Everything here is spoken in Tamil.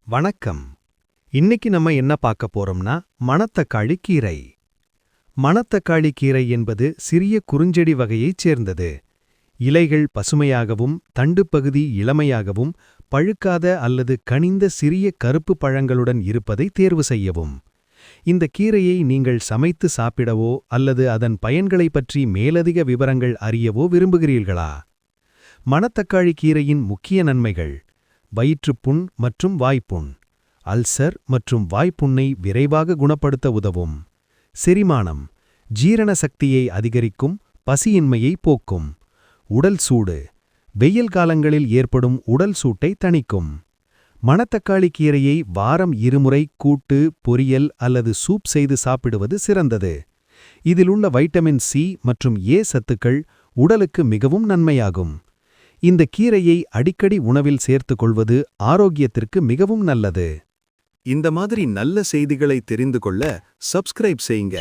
வணக்கம். இன்னைக்கு நம்ம என்ன பார்க்க போறோம்னா மணத்தக்காளி கீரை. மணத்தக்காளி கீரை என்பது சிறிய குறுஞ்செடி வகையைச் சேர்ந்தது. இலைகள் பசுமையாகவும் தண்டுப்பகுதி இளமையாகவும் பழுக்காத அல்லது கனிந்த சிறிய கருப்பு பழங்களுடன் இருப்பதை தேர்வு செய்யவும். இந்த கீரையை நீங்கள் சமைத்து சாப்பிடவோ அல்லது அதன் பயன்களைப் பற்றி மேலதிக விவரங்கள் அறியவோ விரும்புகிறீர்களா? மணத்தக்காளி கீரையின் முக்கிய நன்மைகள்: வயிற்றுப்புண் மற்றும் வாய்ப்புண், அல்சர் மற்றும் வாய்ப்புண்ணை விரைவாக குணப்படுத்த உதவும். செரிமானம்: ஜீரண சக்தியை அதிகரிக்கும், பசியின்மையை போக்கும். உடல் சூடு: வெயில் காலங்களில் ஏற்படும் உடல் சூட்டை தணிக்கும். மணத்தக்காளி கீரையை வாரம் 2 முறை கூட்டு, பொரியல் அல்லது சூப் செய்து சாப்பிடுவது சிறந்தது. இதிலுள்ள வைட்டமின் சி மற்றும் ஏ சத்துக்கள் உடலுக்கு மிகவும் நன்மையாகும். இந்த கீரையை அடிக்கடி உணவில் சேர்த்துக் கொள்வது ஆரோக்கியத்திற்கு மிகவும் நல்லது. இந்த மாதிரி நல்ல செய்திகளை தெரிந்து கொள்ள சப்ஸ்கிரைப் செய்யுங்க.